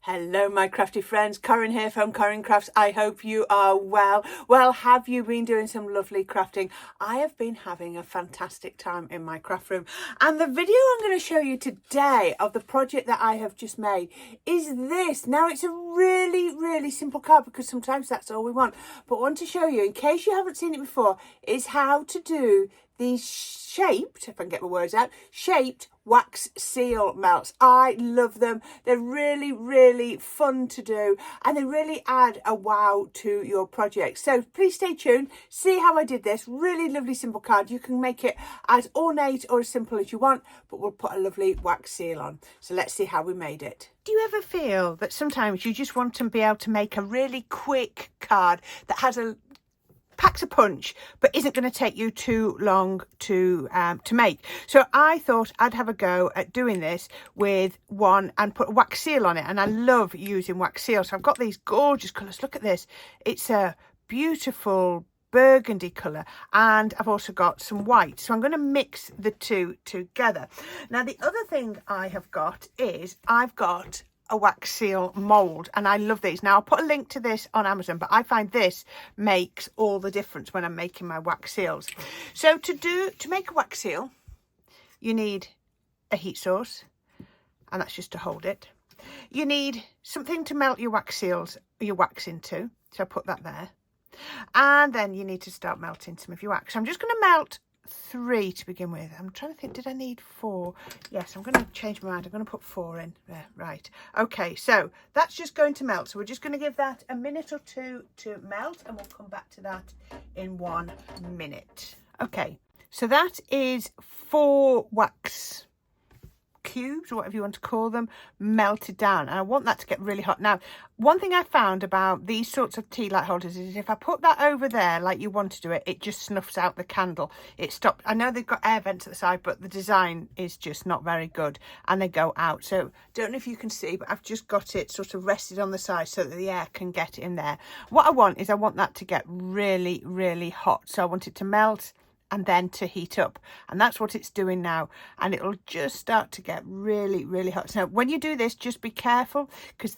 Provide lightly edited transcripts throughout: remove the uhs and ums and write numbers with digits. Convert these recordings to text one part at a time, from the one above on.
Hello my crafty friends, Corrine here from Corrine Crafts. I hope you are well. Well, have you been doing some lovely crafting? I have been having a fantastic time in my craft room, and the video I'm going to show you today of the project that I have just made is this. Now it's a really simple card because sometimes that's all we want, but I want to show you, in case you haven't seen it before, is how to do these shaped, if I can get my words out, shaped wax seal melts. I love them. They're really fun to do, and they really add a wow to your project. So please stay tuned, see how I did this. Really lovely simple card. You can make it as ornate or as simple as you want, but we'll put a lovely wax seal on. So let's see how we made it. Do you ever feel that sometimes you just want to be able to make a really quick card that has packs a punch but isn't going to take you too long to make? So I thought I'd have a go at doing this with one and put a wax seal on it, and I love using wax seal. So I've got these gorgeous colours. Look at this, it's a beautiful burgundy colour, and I've also got some white, so I'm going to mix the two together. Now the other thing I have got is I've got a wax seal mold, and I love these. Now I'll put a link to this on Amazon, but I find this makes all the difference when I'm making my wax seals. So to make a wax seal, you need a heat source, and that's just to hold it. You need something to melt your wax seals, your wax into, so I put that there, and then you need to start melting some of your wax. So I'm just going to melt 3 to begin with. I'm trying to think, did I need 4? Yes, I'm going to change my mind. I'm going to put 4 in there. Right, okay, so that's just going to melt, so we're just going to give that a minute or 2 to melt, and we'll come back to that in 1 minute. Okay, so that is 4 wax cubes, or whatever you want to call them, melted down, and I want that to get really hot. Now one thing I found about these sorts of tea light holders is if I put that over there like you want to do it, it just snuffs out the candle. It stopped. I know they've got air vents at the side, but the design is just not very good and they go out. So don't know if you can see, but I've just got it sort of rested on the side so that the air can get in there. What I want is I want that to get really hot, so I want it to melt and then to heat up, and that's what it's doing now, and it'll just start to get really hot. So when you do this, just be careful, because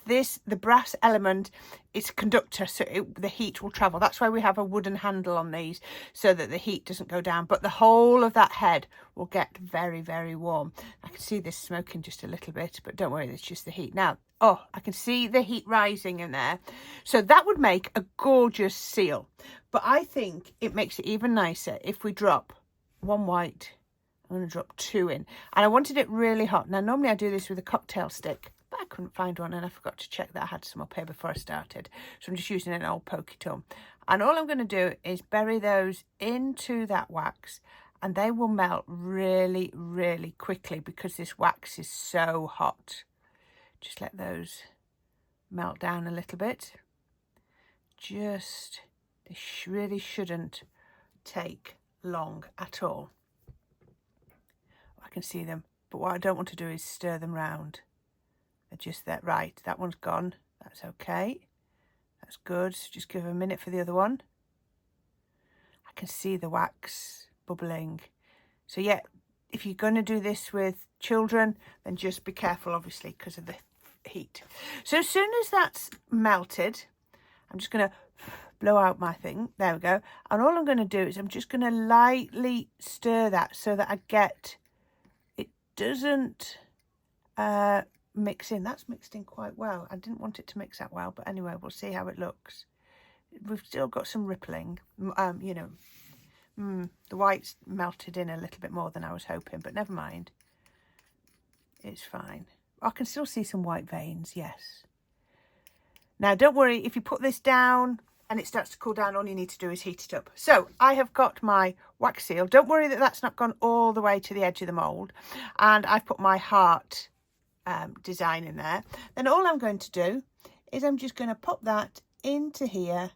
the brass element is a conductor, so the heat will travel. That's why we have a wooden handle on these, so that the heat doesn't go down, but the whole of that head will get very warm. I can see this smoking just a little bit, but don't worry, it's just the heat. Now, oh, I can see the heat rising in there. So that would make a gorgeous seal. But I think it makes it even nicer if we drop 1 white. I'm going to drop 2 in. And I wanted it really hot. Now, normally I do this with a cocktail stick, but I couldn't find one, and I forgot to check that I had some up here before I started. So I'm just using an old pokey tool. And all I'm going to do is bury those into that wax, and they will melt really quickly because this wax is so hot. Just let those melt down a little bit. They really shouldn't take long at all. I can see them, but what I don't want to do is stir them round. They're just that. Right, that one's gone. That's okay. That's good. Just give a minute for the other one. I can see the wax bubbling. So yeah, if you're going to do this with children, then just be careful, obviously, because of the heat. So as soon as that's melted, I'm just going to blow out my thing. There we go. And all I'm going to do is I'm just going to lightly stir that so that it doesn't mix in. That's mixed in quite well. I didn't want it to mix that well, but anyway, we'll see how it looks. We've still got some rippling. The white's melted in a little bit more than I was hoping, but never mind. It's fine. I can still see some white veins, yes. Now, don't worry, if you put this down and it starts to cool down, all you need to do is heat it up. So I have got my wax seal. Don't worry that that's not gone all the way to the edge of the mould. And I've put my heart design in there. Then all I'm going to do is I'm just going to pop that into here,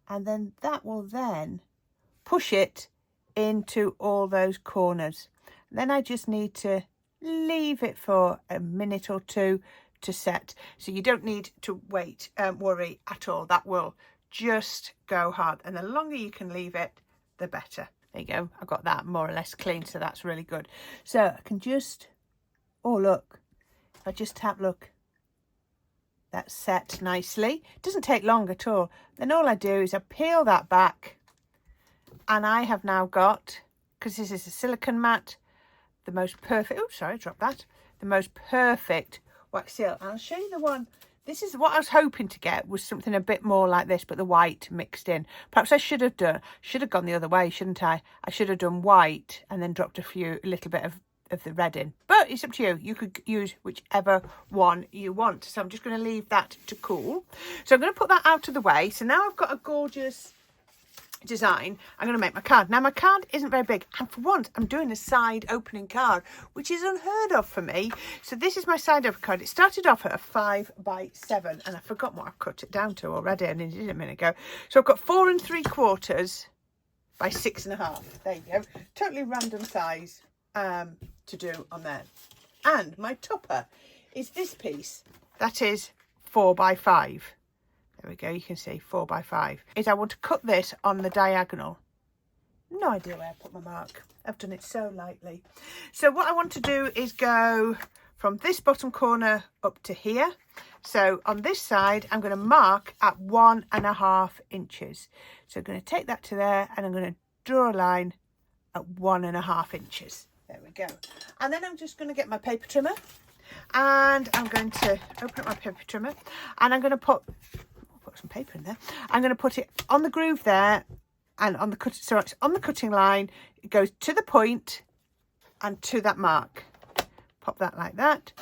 and then that will then push it into all those corners. Then I just need to leave it for a minute or 2 to set. So you don't need to worry at all. That will just go hard, and the longer you can leave it, the better. There you go. I've got that more or less clean, so that's really good. So I can just, oh look, if I just tap, look, that's set nicely. It doesn't take long at all. Then all I do is I peel that back, and I have now got, because this is a silicone mat, the most perfect, oh sorry, drop that, the most perfect wax seal. I'll show you the one. This is what I was hoping to get, was something a bit more like this, but the white mixed in. Perhaps I should have gone the other way, shouldn't I? I should have done white and then dropped a little bit of the red in. But it's up to you. You could use whichever one you want. So I'm just going to leave that to cool. So I'm going to put that out of the way. So now I've got a gorgeous design. I'm going to make my card. Now my card isn't very big, and for once I'm doing a side opening card, which is unheard of for me. So this is my side open card. It started off at a 5x7, and I forgot what I've cut it down to already, and I did a minute ago. So I've got 4 3/4 by 6.5. There you go. Totally random size to do on there. And my topper is this piece that is 4x5. There we go, you can see 4x5. I want to cut this on the diagonal. No idea where I put my mark. I've done it so lightly. So what I want to do is go from this bottom corner up to here. So on this side, I'm going to mark at 1.5 inches. So I'm going to take that to there, and I'm going to draw a line at 1.5 inches. There we go. And then I'm just going to get my paper trimmer, and I'm going to open up my paper trimmer, and I'm going to put some paper in there. I'm going to put it on the groove there, and on the cut, so it's on the cutting line. It goes to the point and to that mark. Pop that like that,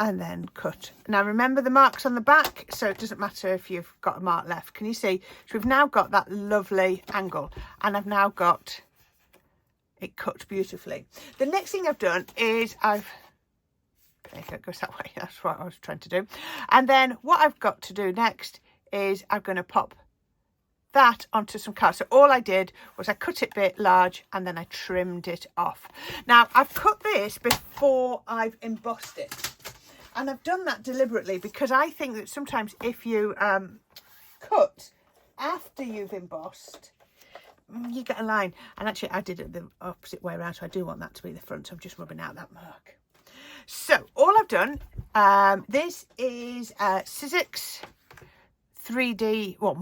and then cut. Now remember, the mark's on the back, so it doesn't matter if you've got a mark left. Can you see? So we've now got that lovely angle, and I've now got it cut beautifully. The next thing I've done is there it goes that way. That's what I was trying to do. And then what I've got to do next is I'm going to pop that onto some card. So all I did was I cut it a bit large, and then I trimmed it off. Now I've cut this before I've embossed it, and I've done that deliberately because I think that sometimes if you cut after you've embossed, you get a line. And actually I did it the opposite way around, so I do want that to be the front. So I'm just rubbing out that mark. So all I've done, this is Sizzix 3D, well,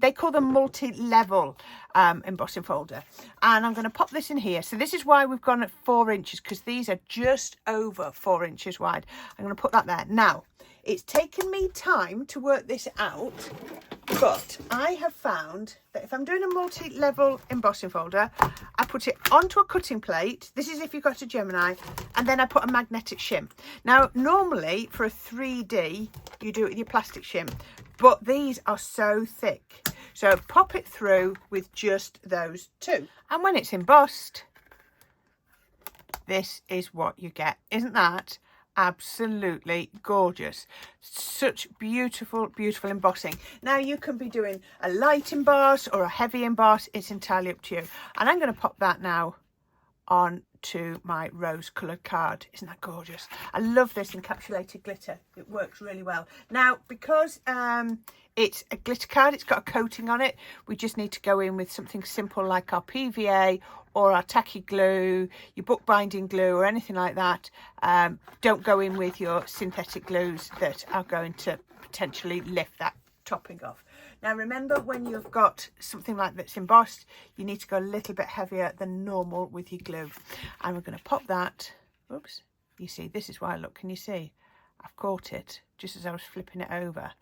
they call them multi-level embossing folder. And I'm going to pop this in here. So this is why we've gone at 4 inches, because these are just over 4 inches wide. I'm going to put that there. Now, it's taken me time to work this out, but I have found that if I'm doing a multi-level embossing folder, I put it onto a cutting plate. This is if you've got a Gemini, and then I put a magnetic shim. Now, normally for a 3D, you do it with your plastic shim, but these are so thick. So pop it through with just those two. And when it's embossed, this is what you get. Isn't that absolutely gorgeous? Such beautiful, beautiful embossing. Now you can be doing a light emboss or a heavy emboss. It's entirely up to you. And I'm going to pop that now on to my rose coloured card. Isn't that gorgeous? I love this encapsulated glitter. It works really well. Now, because it's a glitter card, it's got a coating on it, we just need to go in with something simple like our PVA or our tacky glue, your bookbinding glue or anything like that. Don't go in with your synthetic glues that are going to potentially lift that topping off. Now remember, when you've got something like that's embossed, you need to go a little bit heavier than normal with your glue. And we're going to pop that. Oops, you see, this is why, look, can you see? I've caught it just as I was flipping it over.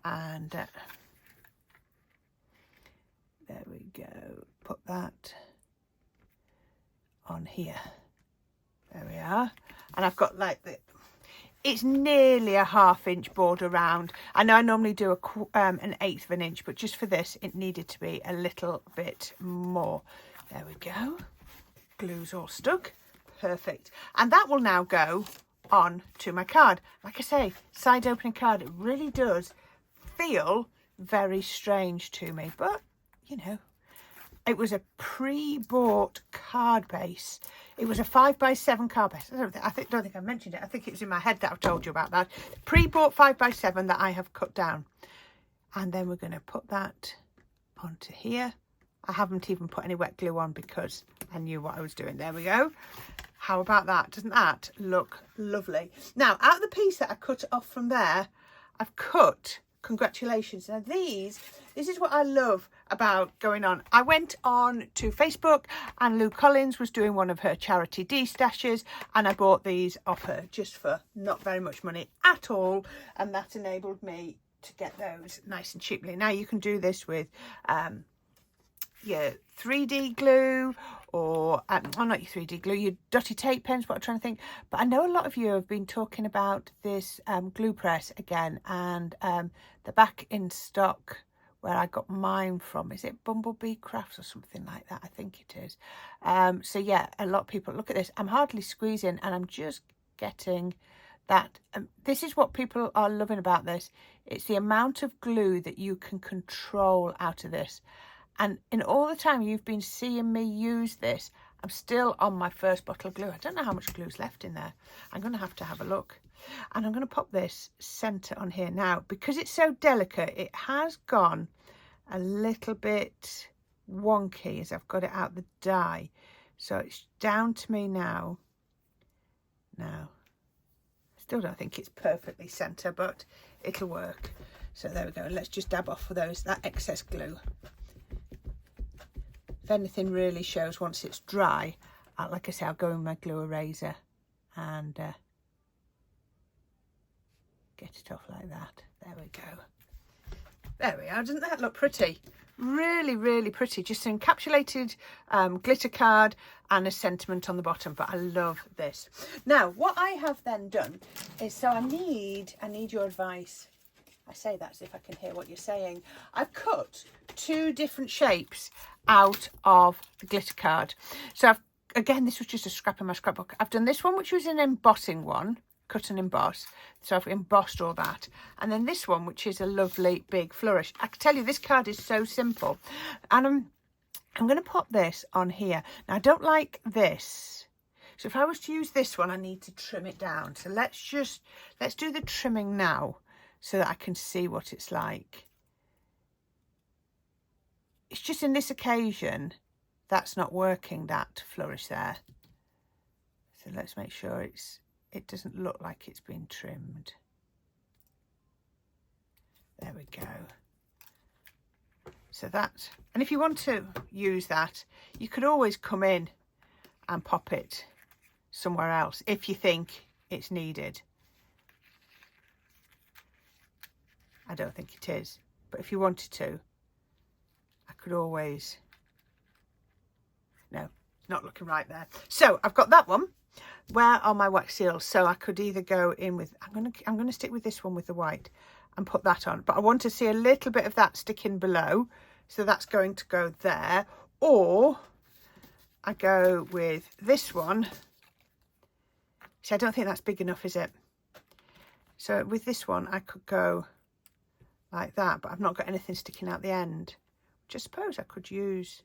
And there we go. Put that on here. There we are. And I've got like it's nearly a 1/2 inch border round. I know I normally do an 1/8 of an inch, but just for this, it needed to be a little bit more. There we go. Glue's all stuck. Perfect. And that will now go on to my card. Like I say, side opening card. It really does feel very strange to me, but you know, it was a pre-bought card base. It was a 5x7 card base. I don't think I mentioned it. I think it was in my head that I've told you about that. Pre-bought 5x7 that I have cut down. And then we're going to put that onto here. I haven't even put any wet glue on because I knew what I was doing. There we go. How about that? Doesn't that look lovely? Now, out of the piece that I cut off from there, I've cut congratulations. Now this is what I love about going on. I went on to Facebook and Lou Collins was doing one of her charity D-stashes, and I bought these off her just for not very much money at all, and that enabled me to get those nice and cheaply. Now you can do this with your 3D glue or not your 3D glue, your dotty tape pens, what I'm trying to think. But I know a lot of you have been talking about this glue press again, and the back in stock where I got mine from, is it Bumblebee Crafts or something like that? I think it is. So yeah, a lot of people, look at this, I'm hardly squeezing and I'm just getting that. This is what people are loving about this. It's the amount of glue that you can control out of this. And in all the time you've been seeing me use this, I'm still on my first bottle of glue. I don't know how much glue's left in there. I'm going to have a look. And I'm going to pop this centre on here. Now, because it's so delicate, it has gone a little bit wonky as I've got it out the die. So it's down to me now. Now, still don't think it's perfectly centre, but it'll work. So there we go. Let's just dab off that excess glue. If anything really shows once it's dry, like I say, I'll go in my glue eraser and get it off like that. There we go. There we are. Doesn't that look pretty? Really, really pretty. Just an encapsulated glitter card and a sentiment on the bottom. But I love this. Now, what I have then done is, so I need your advice. I say that as if I can hear what you're saying. I've cut 2 different shapes out of the glitter card. So again, this was just a scrap in my scrapbook. I've done this one, which was an embossing one, cut and emboss. So I've embossed all that. And then this one, which is a lovely big flourish. I can tell you, this card is so simple. And I'm going to pop this on here. Now, I don't like this. So if I was to use this one, I need to trim it down. So let's do the trimming now, so that I can see what it's like. It's just in this occasion, that's not working, that flourish there. So let's make sure it doesn't look like it's been trimmed. There we go. So that, and if you want to use that, you could always come in and pop it somewhere else if you think it's needed. I don't think it is, but if you wanted to, I could always. No, not looking right there. So I've got that one. Where are my wax seals? So I could either go in with, I'm gonna stick with this one with the white and put that on, but I want to see a little bit of that sticking below, so that's going to go there. Or I go with this one. See, I don't think that's big enough, is it? So with this one, I could go like that, but I've not got anything sticking out the end. Just suppose I could use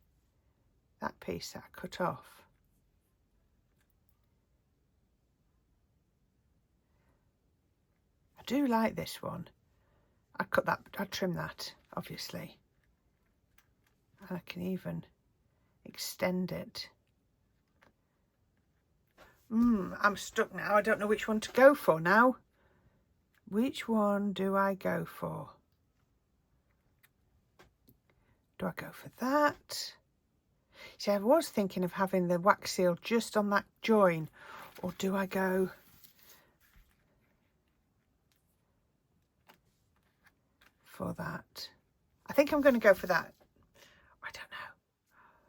that piece that I cut off. I do like this one. I'd trim that, obviously. And I can even extend it. I'm stuck now. I don't know which one to go for now. Which one do I go for? Do I go for that? See, I was thinking of having the wax seal just on that join, or do I go for that? I think I'm going to go for that. I don't know.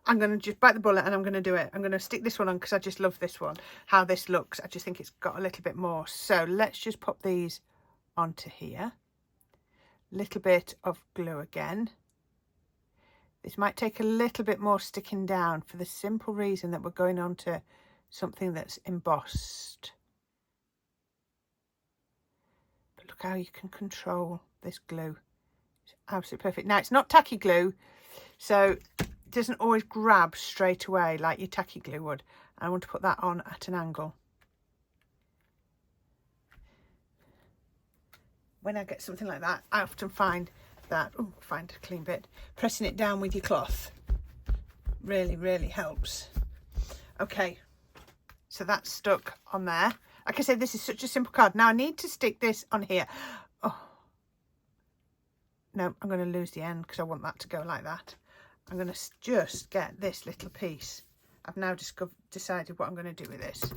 I'm going to just bite the bullet and I'm going to do it. I'm going to stick this one on because I just love this one, how this looks. I just think it's got a little bit more. So let's just pop these onto here. Little bit of glue again. This might take a little bit more sticking down for the simple reason that we're going on to something that's embossed. But look how you can control this glue. It's absolutely perfect. Now, it's not tacky glue, so it doesn't always grab straight away like your tacky glue would. I want to put that on at an angle. When I get something like that, I often find that, find a clean bit, pressing it down with your cloth really, really helps. Okay, So that's stuck on there. Like I said, this is such a simple card. Now I need to stick this on here. Oh, no, I'm going to lose the end because I want that to go like that. I'm going to just get this little piece. I've now decided what I'm going to do with this.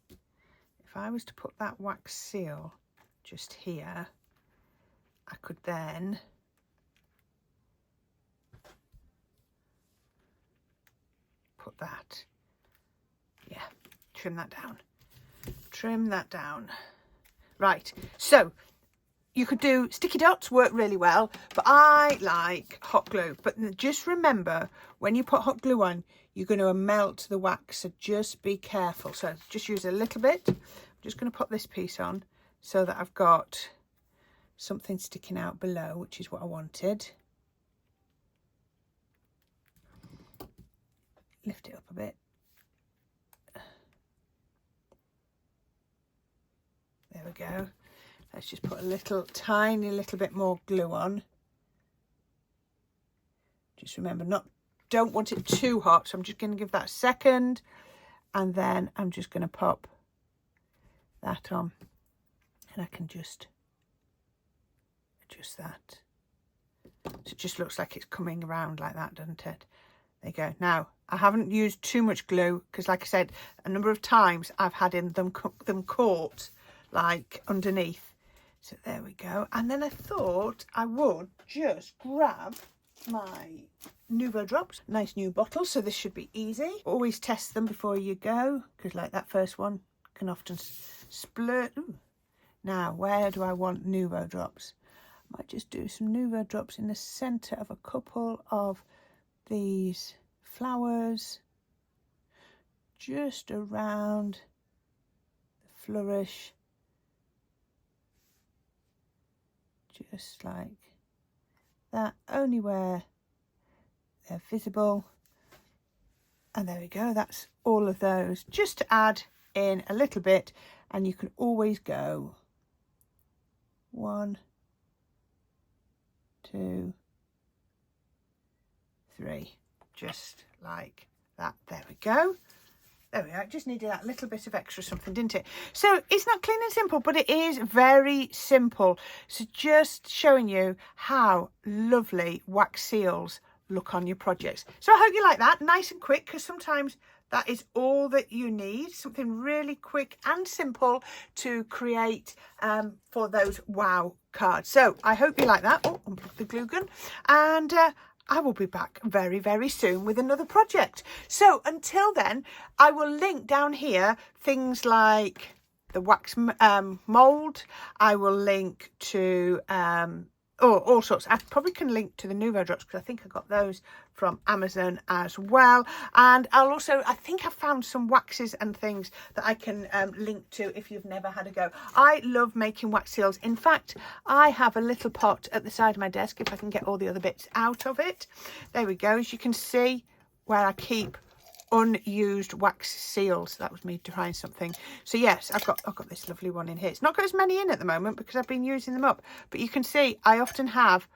If I was to put that wax seal just here, I could then put that, yeah, trim that down. Trim that down. Right, so you could do sticky dots, work really well, but I like hot glue. But just remember, when you put hot glue on, you're going to melt the wax, so just be careful. So just use a little bit. I'm just going to put this piece on so that I've got something sticking out below, which is what I wanted. Lift it up a bit. There we go. Let's just put a little, tiny little bit more glue on. Just remember, don't want it too hot, so I'm just going to give that a second, and then I'm just going to pop that on, and I can just adjust that. So it just looks like it's coming around like that, doesn't it? There you go. Now, I haven't used too much glue because, like I said, a number of times I've had them caught like underneath. So there we go. And then I thought I would just grab my Nouveau drops. Nice new bottle, so this should be easy. Always test them before you go, because like that first one can often splurt. Ooh. Now, where do I want Nouveau drops? I might just do some Nouveau drops in the centre of a couple of these flowers, just around the flourish. Just like that, only where they're visible. And there we go, that's all of those, just to add in a little bit. And you can always go 1, 2, 3, just like that. There we go. There we go. It just needed that little bit of extra something, didn't it? So it's not clean and simple, but it is very simple. So just showing you how lovely wax seals look on your projects. So I hope you like that. Nice and quick, because sometimes that is all that you need. Something really quick and simple to create for those wow cards. So I hope you like that. Oh, unplug the glue gun. And I will be back very, very soon with another project. So until then, I will link down here things like the wax mould. I will link to all sorts. I probably can link to the Nouveau drops because I think I got those from Amazon as well. And I'll also, I think I found some waxes and things that I can link to if you've never had a go. I love making wax seals. In fact, I have a little pot at the side of my desk, if I can get all the other bits out of it. There we go. As you can see, where I keep unused wax seals. That was me trying something. So yes, I've got this lovely one in here. It's not got as many in at the moment because I've been using them up, but you can see I often have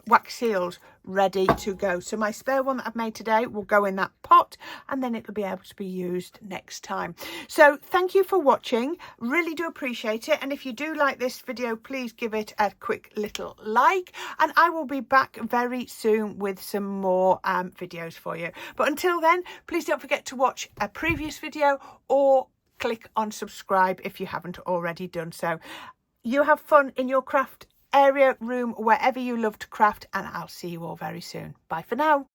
wax seals ready to go. So my spare one that I've made today will go in that pot, and then it'll be able to be used next time. So thank you for watching. Really do appreciate it. And if you do like this video, please give it a quick little like, and I will be back very soon with some more videos for you. But until then, please don't forget to watch a previous video or click on subscribe if you haven't already done so. You have fun in your craft area, room, wherever you love to craft, and I'll see you all very soon. Bye for now.